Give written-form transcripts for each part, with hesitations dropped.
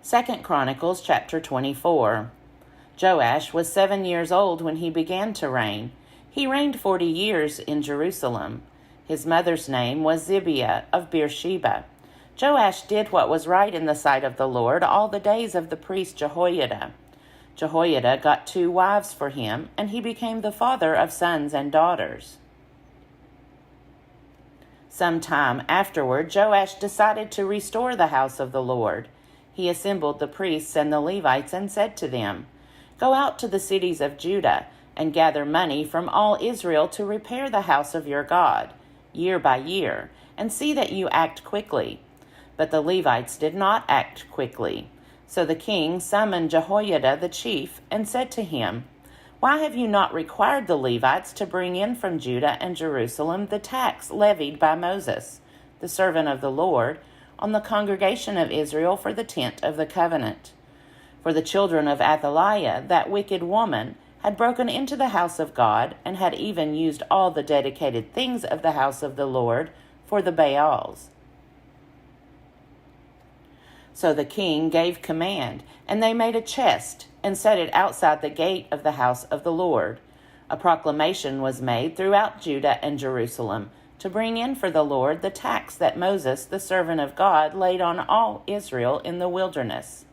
Chronicles chapter 24. Joash was 7 years old when he began to reign. He reigned 40 years in Jerusalem. His mother's name was Zibiah of Beersheba. Joash did what was right in the sight of the Lord all the days of the priest Jehoiada. Jehoiada got 2 wives for him, and he became the father of sons and daughters. Some time afterward, Joash decided to restore the house of the Lord. He assembled the priests and the Levites and said to them, "Go out to the cities of Judah and gather money from all Israel to repair the house of your God, year by year, and see that you act quickly." But the Levites did not act quickly. So the king summoned Jehoiada the chief and said to him, "Why have you not required the Levites to bring in from Judah and Jerusalem the tax levied by Moses, the servant of the Lord, on the congregation of Israel for the tent of the covenant?" For the children of Athaliah, that wicked woman, had broken into the house of God and had even used all the dedicated things of the house of the Lord for the Baals. So the king gave command, and they made a chest and set it outside the gate of the house of the Lord. A proclamation was made throughout Judah and Jerusalem to bring in for the Lord the tax that Moses, the servant of God, laid on all Israel in the wilderness.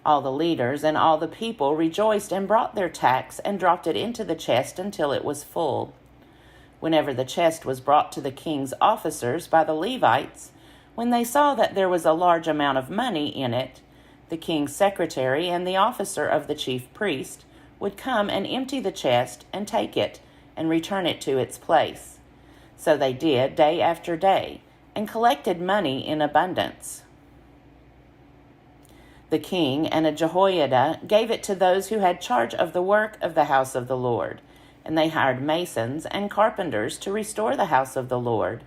All the leaders and all the people rejoiced and brought their tax and dropped it into the chest until it was full. Whenever the chest was brought to the king's officers by the Levites, when they saw that there was a large amount of money in it, the king's secretary and the officer of the chief priest would come and empty the chest and take it and return it to its place. So they did day after day, and collected money in abundance. The king and Jehoiada gave it to those who had charge of the work of the house of the Lord, and they hired masons and carpenters to restore the house of the Lord,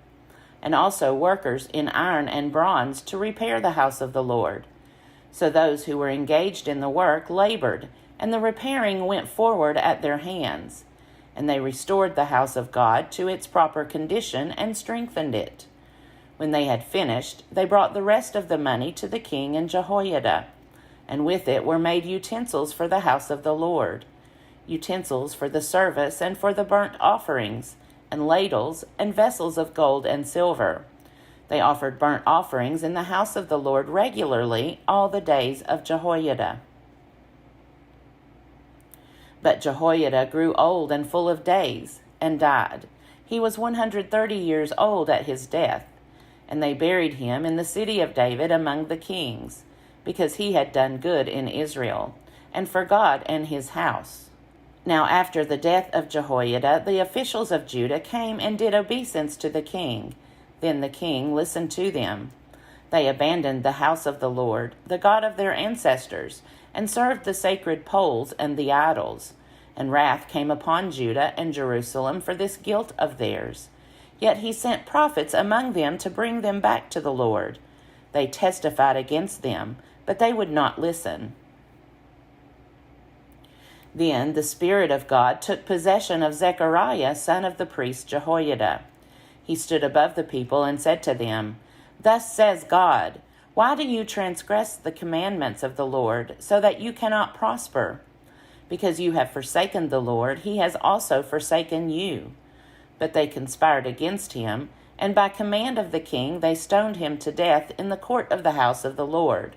and also workers in iron and bronze to repair the house of the Lord. So those who were engaged in the work labored, and the repairing went forward at their hands. And they restored the house of God to its proper condition and strengthened it. When they had finished, they brought the rest of the money to the king and Jehoiada, and with it were made utensils for the house of the Lord, utensils for the service and for the burnt offerings, and ladles and vessels of gold and silver. They offered burnt offerings in the house of the Lord regularly all the days of Jehoiada. But Jehoiada grew old and full of days, and died. He was 130 years old at his death, and they buried him in the city of David among the kings, because he had done good in Israel, and for God and his house. Now after the death of Jehoiada, the officials of Judah came and did obeisance to the king. Then the king listened to them. They abandoned the house of the Lord, the God of their ancestors, and served the sacred poles and the idols. And wrath came upon Judah and Jerusalem for this guilt of theirs. Yet he sent prophets among them to bring them back to the Lord. They testified against them, but they would not listen. Then the Spirit of God took possession of Zechariah, son of the priest Jehoiada. He stood above the people and said to them, "Thus says God, why do you transgress the commandments of the Lord, so that you cannot prosper? Because you have forsaken the Lord, he has also forsaken you." But they conspired against him, and by command of the king they stoned him to death in the court of the house of the Lord.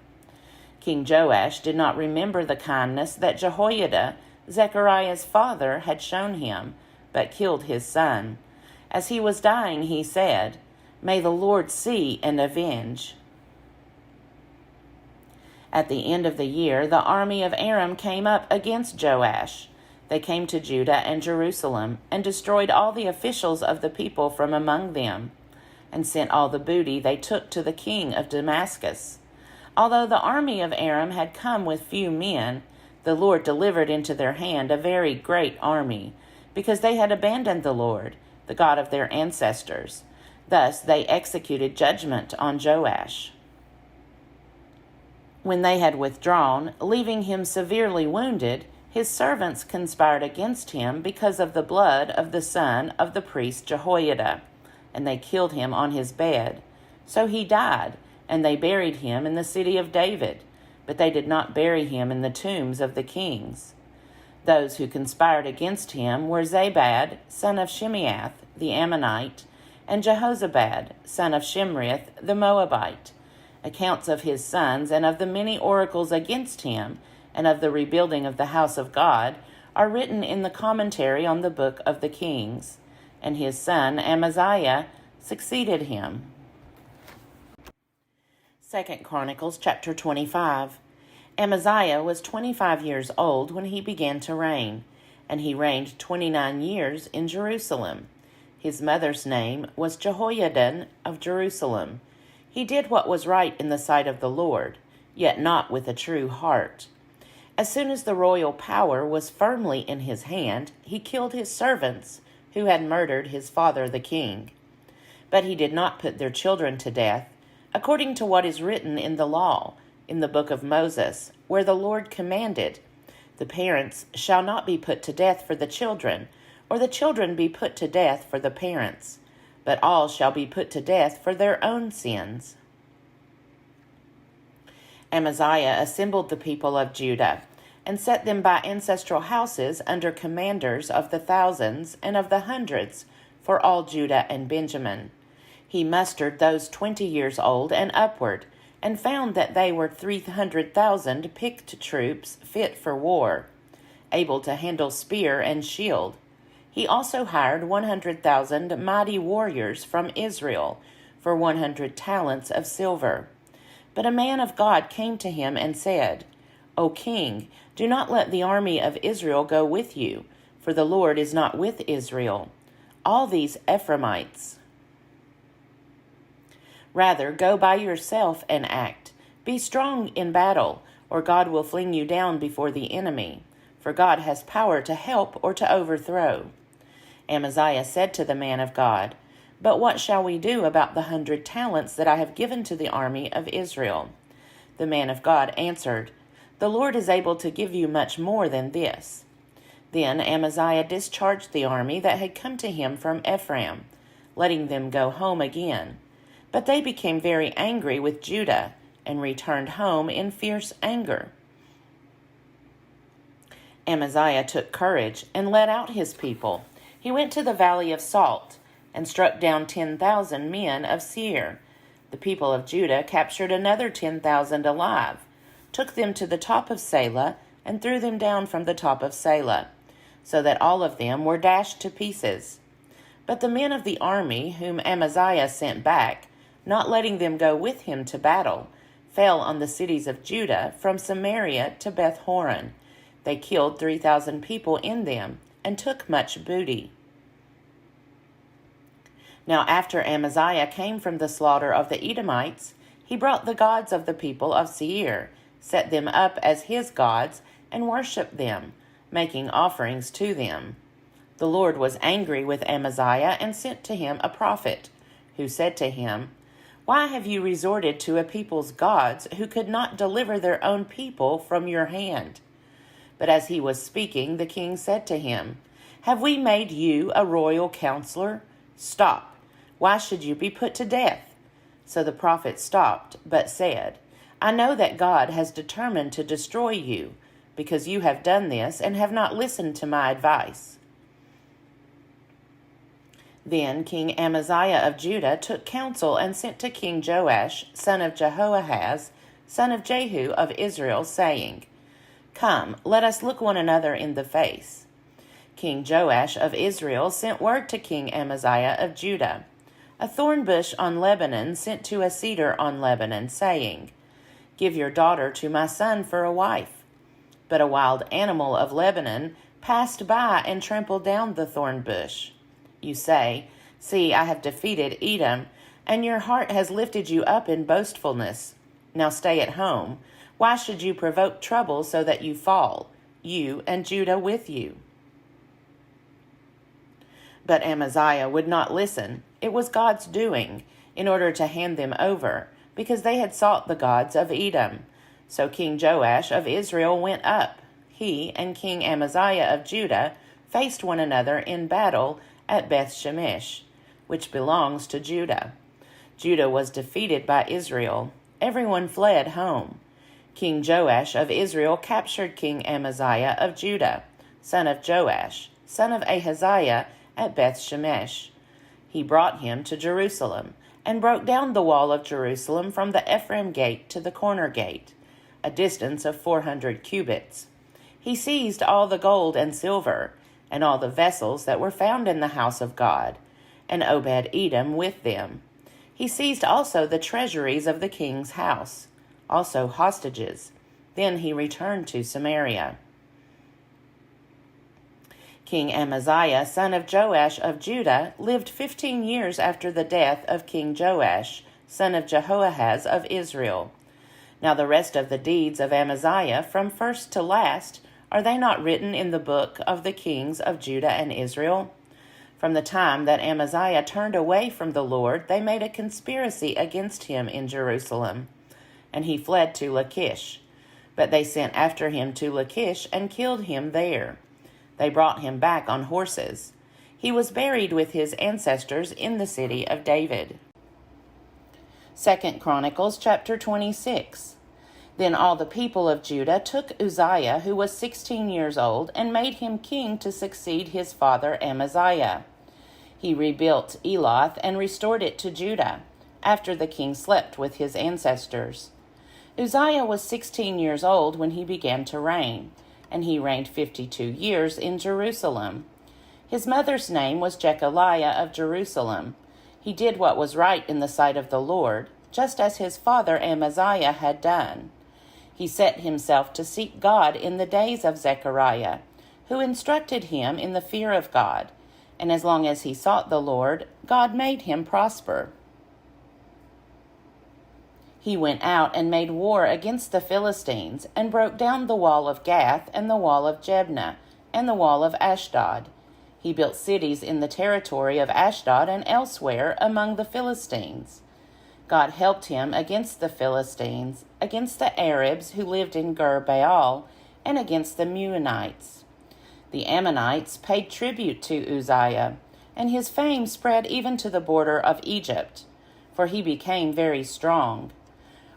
King Joash did not remember the kindness that Jehoiada, Zechariah's father, had shown him, but killed his son. As he was dying, he said, "May the Lord see and avenge." At the end of the year, the army of Aram came up against Joash. They came to Judah and Jerusalem, and destroyed all the officials of the people from among them, and sent all the booty they took to the king of Damascus. Although the army of Aram had come with few men, the Lord delivered into their hand a very great army, because they had abandoned the Lord, the God of their ancestors. Thus they executed judgment on Joash. When they had withdrawn, leaving him severely wounded, his servants conspired against him because of the blood of the son of the priest Jehoiada, and they killed him on his bed. So he died, and they buried him in the city of David, but they did not bury him in the tombs of the kings. Those who conspired against him were Zabad, son of Shimeath, the Ammonite, and Jehozabad, son of Shimrith, the Moabite. Accounts of his sons and of the many oracles against him and of the rebuilding of the house of God are written in the commentary on the book of the Kings. And his son Amaziah succeeded him. 2 Chronicles chapter 25. Amaziah was 25 years old when he began to reign, and he reigned 29 years in Jerusalem. His mother's name was Jehoiadan of Jerusalem. He did what was right in the sight of the Lord, yet not with a true heart. As soon as the royal power was firmly in his hand, he killed his servants, who had murdered his father the king. But he did not put their children to death, according to what is written in the law, in the book of Moses, where the Lord commanded, "The parents shall not be put to death for the children, or the children be put to death for the parents, but all shall be put to death for their own sins." Amaziah assembled the people of Judah, and set them by ancestral houses under commanders of the thousands and of the hundreds for all Judah and Benjamin. He mustered those 20 years old and upward, and found that they were 300,000 picked troops fit for war, able to handle spear and shield. He also hired 100,000 mighty warriors from Israel for 100 talents of silver. But a man of God came to him and said, "O king, do not let the army of Israel go with you, for the Lord is not with Israel. All these Ephraimites. Rather, go by yourself and act. Be strong in battle, or God will fling you down before the enemy, for God has power to help or to overthrow." Amaziah said to the man of God, "But what shall we do about the 100 talents that I have given to the army of Israel?" The man of God answered, "The Lord is able to give you much more than this." Then Amaziah discharged the army that had come to him from Ephraim, letting them go home again. But they became very angry with Judah and returned home in fierce anger. Amaziah took courage and led out his people. He went to the valley of Salt and struck down 10,000 men of Seir. The people of Judah captured another 10,000 alive, took them to the top of Selah, and threw them down from the top of Selah, so that all of them were dashed to pieces. But the men of the army whom Amaziah sent back, not letting them go with him to battle, fell on the cities of Judah from Samaria to Beth-horon. They killed 3,000 people in them and took much booty. Now after Amaziah came from the slaughter of the Edomites, he brought the gods of the people of Seir, set them up as his gods, and worshipped them, making offerings to them. The Lord was angry with Amaziah and sent to him a prophet, who said to him, "Why have you resorted to a people's gods who could not deliver their own people from your hand?" But as he was speaking, the king said to him, "Have we made you a royal counselor? Stop. Why should you be put to death?" So the prophet stopped, but said, "I know that God has determined to destroy you, because you have done this and have not listened to my advice." Then King Amaziah of Judah took counsel and sent to King Joash, son of Jehoahaz, son of Jehu of Israel, saying, "Come, let us look one another in the face." King Joash of Israel sent word to King Amaziah of Judah, "A thorn bush on Lebanon sent to a cedar on Lebanon, saying, 'Give your daughter to my son for a wife.' But a wild animal of Lebanon passed by and trampled down the thorn bush. You say, 'See, I have defeated Edom,' and your heart has lifted you up in boastfulness. Now stay at home. Why should you provoke trouble so that you fall, you and Judah with you?" But Amaziah would not listen. It was God's doing, in order to hand them over, because they had sought the gods of Edom. So King Joash of Israel went up. He and King Amaziah of Judah faced one another in battle at Beth-shemesh, which belongs to Judah. Judah was defeated by Israel. Everyone fled home. King Joash of Israel captured King Amaziah of Judah, son of Joash, son of Ahaziah, at Beth-shemesh. He brought him to Jerusalem, and broke down the wall of Jerusalem from the Ephraim gate to the corner gate, a distance of 400 cubits. He seized all the gold and silver, and all the vessels that were found in the house of God, and Obed-Edom with them. He seized also the treasuries of the king's house, also hostages. Then he returned to Samaria. King Amaziah, son of Joash of Judah, lived 15 years after the death of King Joash, son of Jehoahaz of Israel. Now the rest of the deeds of Amaziah, from first to last, are they not written in the book of the kings of Judah and Israel? From the time that Amaziah turned away from the Lord, they made a conspiracy against him in Jerusalem, and he fled to Lachish. But they sent after him to Lachish and killed him there. They brought him back on horses. He was buried with his ancestors in the city of David. 2 Chronicles chapter 26. Then all the people of Judah took Uzziah, who was 16 years old, and made him king to succeed his father Amaziah. He rebuilt Eloth and restored it to Judah, after the king slept with his ancestors. Uzziah was 16 years old when he began to reign, and he reigned 52 years in Jerusalem. His mother's name was Jechaliah of Jerusalem. He did what was right in the sight of the Lord, just as his father Amaziah had done. He set himself to seek God in the days of Zechariah, who instructed him in the fear of God, and as long as he sought the Lord, God made him prosper. He went out and made war against the Philistines, and broke down the wall of Gath, and the wall of Jebna, and the wall of Ashdod. He built cities in the territory of Ashdod and elsewhere among the Philistines. God helped him against the Philistines, against the Arabs who lived in Gur-baal, and against the Meunites. The Ammonites paid tribute to Uzziah, and his fame spread even to the border of Egypt, for he became very strong.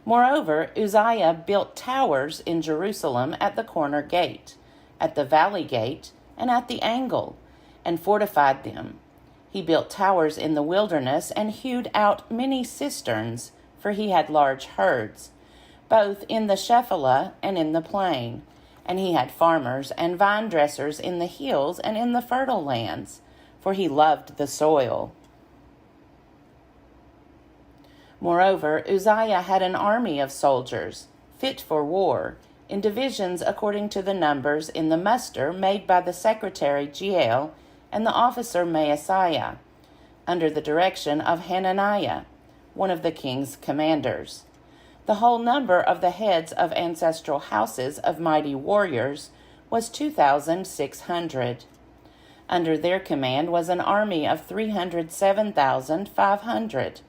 Moreover, Uzziah built towers in Jerusalem at the corner gate, at the valley gate, and at the angle, and fortified them. He built towers in the wilderness and hewed out many cisterns, for he had large herds, both in the Shephelah and in the plain. And he had farmers and vine dressers in the hills and in the fertile lands, for he loved the soil. Moreover, Uzziah had an army of soldiers, fit for war, in divisions according to the numbers in the muster made by the secretary Jeiel and the officer Maaseiah, under the direction of Hananiah, one of the king's commanders. The whole number of the heads of ancestral houses of mighty warriors was 2,600. Under their command was an army of 307,500,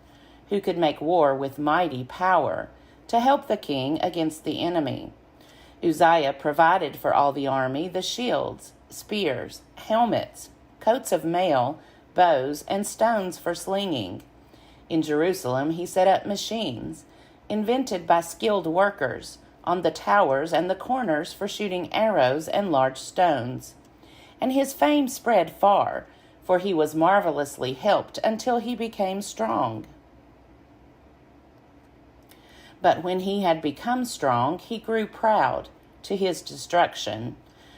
who could make war with mighty power, to help the king against the enemy. Uzziah provided for all the army the shields, spears, helmets, coats of mail, bows, and stones for slinging. In Jerusalem he set up machines, invented by skilled workers, on the towers and the corners for shooting arrows and large stones. And his fame spread far, for he was marvelously helped until he became strong. But when he had become strong, he grew proud, to his destruction.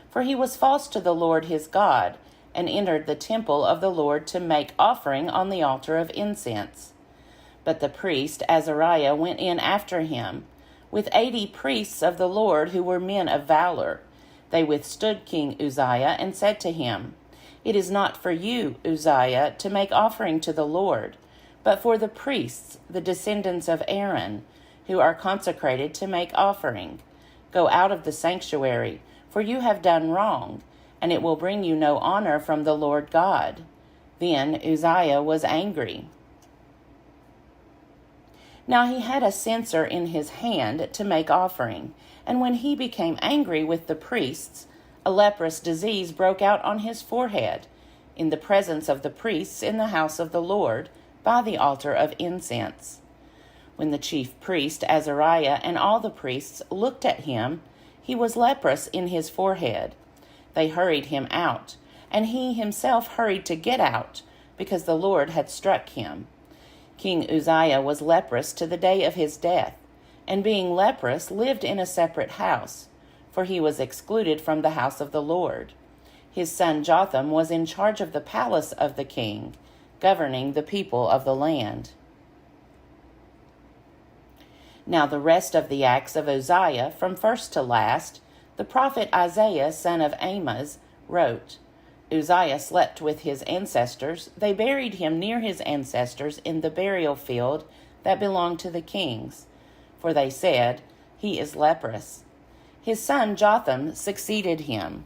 For he was false to the Lord his God, and entered the temple of the Lord to make offering on the altar of incense. But the priest Azariah went in after him, with 80 priests of the Lord who were men of valor. They withstood King Uzziah and said to him, "It is not for you, Uzziah, to make offering to the Lord, but for the priests, the descendants of Aaron, who are consecrated to make offering. Go out of the sanctuary, for you have done wrong, and it will bring you no honor from the Lord God." Then Uzziah was angry. Now he had a censer in his hand to make offering, and when he became angry with the priests, a leprous disease broke out on his forehead, in the presence of the priests in the house of the Lord, by the altar of incense. When the chief priest Azariah and all the priests looked at him, he was leprous in his forehead. They hurried him out, and he himself hurried to get out, because the Lord had struck him. King Uzziah was leprous to the day of his death, and being leprous lived in a separate house, for he was excluded from the house of the Lord. His son Jotham was in charge of the palace of the king, governing the people of the land. Now the rest of the acts of Uzziah, from first to last, the prophet Isaiah, son of Amoz, wrote. Uzziah slept with his ancestors. They buried him near his ancestors in the burial field that belonged to the kings, for they said, "He is leprous." His son Jotham succeeded him.